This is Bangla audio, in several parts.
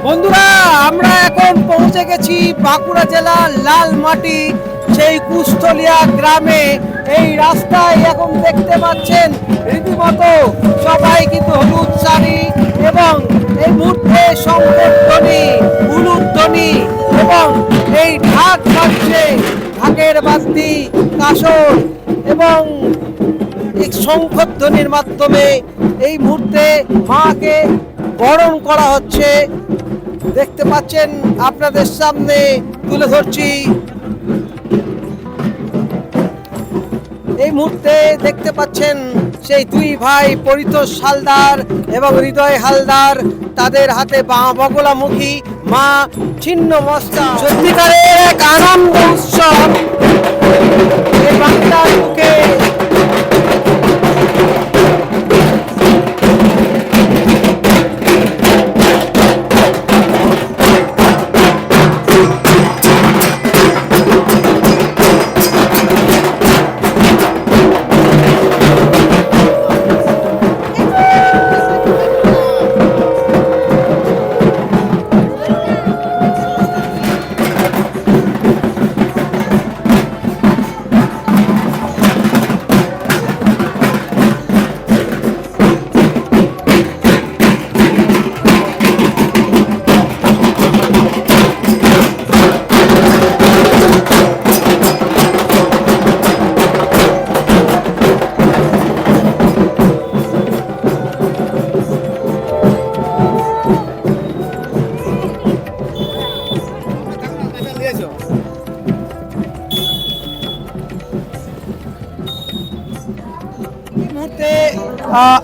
বন্ধুরা, আমরা এখন পৌঁছে গেছি বাঁকুড়া জেলার লালমাটি সেই কুস্থলিয়া গ্রামে। এই রাস্তায় এখন দেখতে পাচ্ছেন রীতিমতো সবাই কিন্তু হলুদ শাড়ি এবং এই মুহূর্তে শঙ্করধ্বনি, উলুধ্বনি এবং এই ঢাক বাজছে, ঢাকের বাদ্যি, কাসর এবং এই শঙ্করধ্বনির মাধ্যমে এই মুহূর্তে মাকে বরণ করা হচ্ছে। দেখতে পাচ্ছেন, আপনাদের সামনে তুলে ধরছি। এই মুহূর্তে দেখতে পাচ্ছেন সেই দুই ভাই পরিতোষ হালদার এবং হৃদয় হালদার, তাদের হাতে বগলামুখী মা ছিন্নমস্তা। সত্যিকারের এক আনন্দ উৎসব এই বাংলার বুকে।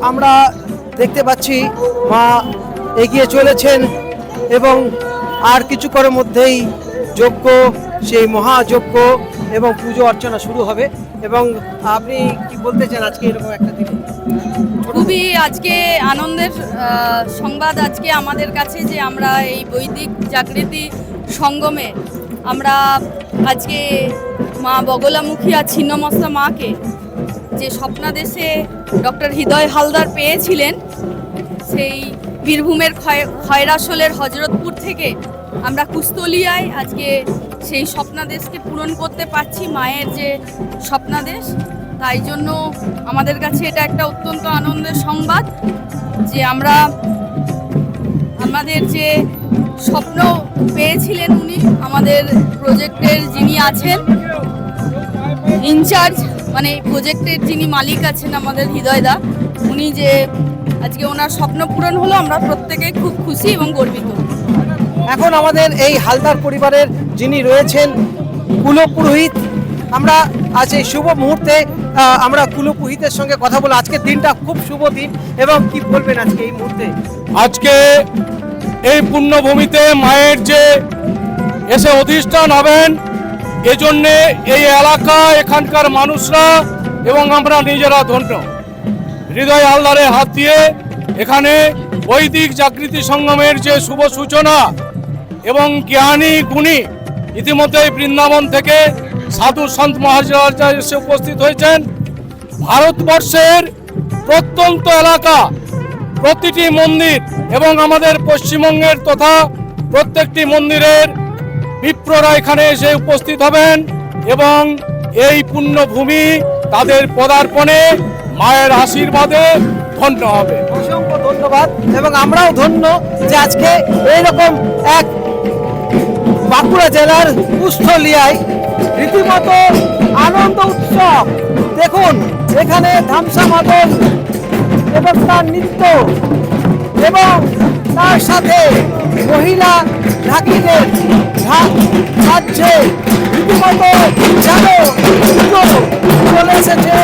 আমরা দেখতে পাচ্ছি মা এগিয়ে চলেছেন এবং আর কিছুক্ষণের মধ্যেই যজ্ঞ, সেই মহাযজ্ঞ এবং পুজো অর্চনা শুরু হবে। এবং আপনি কি বলতে চান আজকে এরকম একটা দিন? খুবই আজকে আনন্দের সংবাদ আজকে আমাদের কাছে যে আমরা এই বৈদিক জাগৃতি সঙ্গমে আমরা আজকে মা বগলামুখী আর ছিন্নমস্তা মাকে যে স্বপ্নাদেশে ডক্টর হৃদয় হালদার পেয়েছিলেন, সেই বীরভূমের খয়রাসোলের হজরতপুর থেকে আমরা কুস্থলিয়ায় আজকে সেই স্বপ্নাদেশকে পূরণ করতে পারছি, মায়ের যে স্বপ্নাদেশ। তাই জন্য আমাদের কাছে এটা একটা অত্যন্ত আনন্দের সংবাদ যে আমরা আমাদের যে স্বপ্ন পেয়েছিলেন উনি আমাদের প্রজেক্টের যিনি আছেন ইনচার্জ, মানে প্রজেক্টের যিনি মালিক আছেন আমাদের হৃদয়দা, উনি যে আজকে ওনার স্বপ্ন পূরণ হলো, আমরা প্রত্যেকেই খুব খুশি এবং গর্বিত। এখন আমাদের এই হালদার পরিবারের যিনি রয়েছেন কুলপুরোহিত, আমরা আজ এই শুভ মুহূর্তে আমরা কুলপুরোহিতের সঙ্গে কথা বলবো। আজকের দিনটা খুব শুভ দিন এবং কি বলবেন আজকে এই মুহূর্তে? আজকে এই পুণ্যভূমিতে মায়ের যে এসে অধিষ্ঠান হবেন, এজন্যে এই এলাকা, এখানকার মানুষরা এবং আমরা নিজেরা ধন্য। হৃদয় হালদারের হাত দিয়ে এখানে বৈদিক জাগৃতি সঙ্গমের যে শুভ সূচনা এবং জ্ঞানী গুণী ইতিমধ্যেই বৃন্দাবন থেকে সাধু সন্ত মহারাজরা এসে উপস্থিত হয়েছেন। ভারতবর্ষের প্রত্যন্ত এলাকা, প্রতিটি মন্দির এবং আমাদের পশ্চিমবঙ্গের তথা প্রত্যেকটি মন্দিরের বিপ্ররা এখানে এসে উপস্থিত হবেন এবং এই পুণ্যভূমি তাদের পদার্পণে মায়ের আশীর্বাদে ধন্য হবে। অসংখ্য ধন্যবাদ এবং আমরাও ধন্য যে আজকে এইরকম এক বাঁকুড়া জেলার কুস্থলিয়ায় রীতিমতো আনন্দ উৎসব। দেখুন, এখানে ধামসা মাদল এবং তার নৃত্য এবং তার সাথে মহিলা ঢাকিদের ঢাক বাজছে, রীতিমতো যেন চলে এসেছে।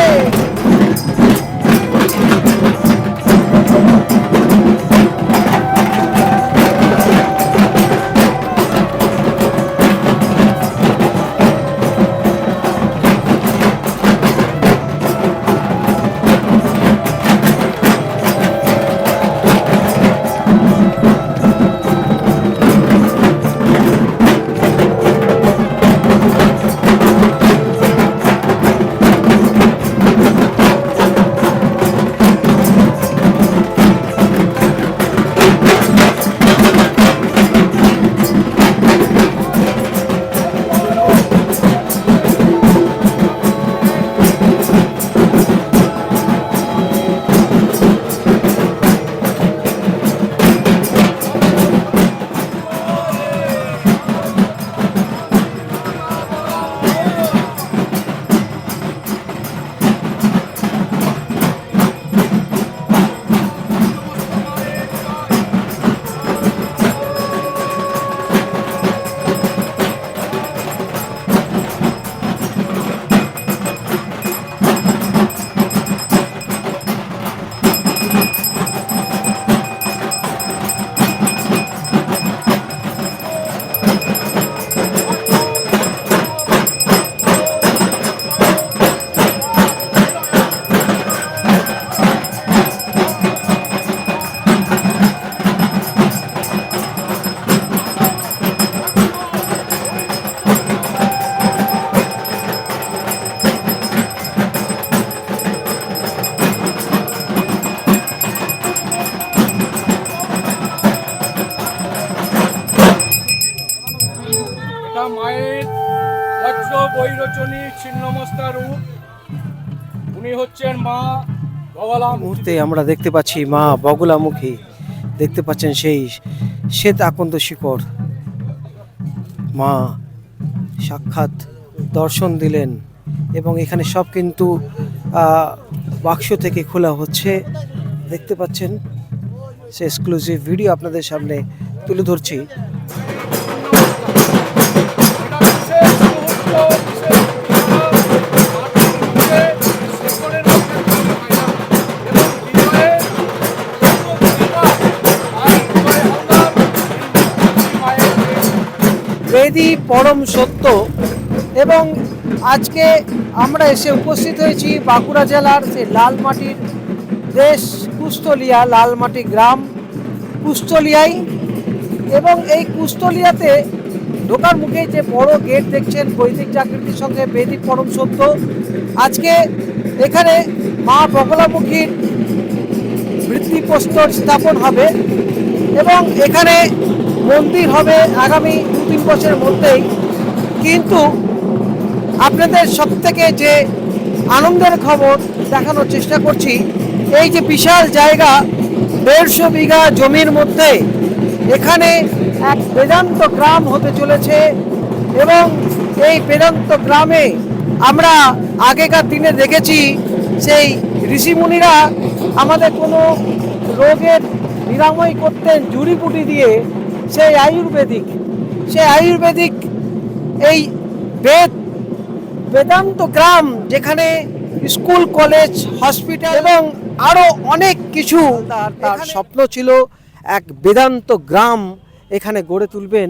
বৈরোচনী ছিন্নমস্তা রূপ। উনি হচ্ছেন মা বগলা। মুহূর্তে আমরা দেখতে পাচ্ছি মা বগলামুখী, দেখতে পাচ্ছেন সেই শ্বেত আকন্দ শিকড়। মা সাক্ষাৎ দর্শন দিলেন এবং এখানে সব কিন্তু বাক্স থেকে খোলা হচ্ছে, দেখতে পাচ্ছেন। সে এক্সক্লুসিভ ভিডিও আপনাদের সামনে তুলে ধরছি। বেদি পরম সত্য। এবং আজকে আমরা এসে উপস্থিত হয়েছি বাঁকুড়া জেলার সেই লালমাটির দেশ কুস্তলিয়া, লালমাটি গ্রাম কুস্তলিয়ায়। এবং এই কুস্তলিয়াতে ঢোকার মুখে যে বড় গেট দেখছেন, বৈদিক জাগৃতির সঙ্গে বেদি পরম সত্য, আজকে এখানে মা বগলামুখীর ভিত্তিপ্রস্তর স্থাপন হবে এবং এখানে মন্দির হবে আগামী 2-3 বছরের মধ্যেই। কিন্তু আপনাদের সব থেকে যে আনন্দের খবর দেখানোর চেষ্টা করছি, এই যে বিশাল জায়গা 150 বিঘা জমির মধ্যে এখানে এক বেদান্ত গ্রাম হতে চলেছে। এবং এই বেদান্ত গ্রামে আমরা আগেকার দিনে দেখেছি সেই ঋষিমুনিরা আমাদের কোনো রোগের নিরাময় করতেন জুড়িপুটি দিয়ে, সেই আয়ুর্বেদিক এই বেদান্ত গ্রাম, যেখানে স্কুল, কলেজ, হসপিটাল এবং আরও অনেক কিছু তার স্বপ্ন ছিল এক বেদান্ত গ্রাম এখানে গড়ে তুলবেন।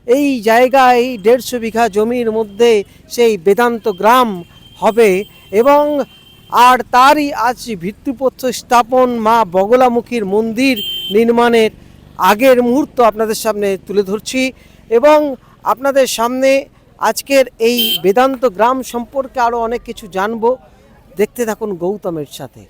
এই জায়গায় 150 বিঘা জমির মধ্যে সেই বেদান্ত গ্রাম হবে এবং আর তারই আজ ভিত্তিপ্রস্তর স্থাপন মা বগলামুখীর মন্দির নির্মাণের আগের মুহূর্ত আপনাদের সামনে তুলে ধরছি। এবং আপনাদের সামনে আজকের এই বেদান্ত গ্রাম সম্পর্কে আরও অনেক কিছু জানবো। দেখতে থাকুন গৌতমের সাথে।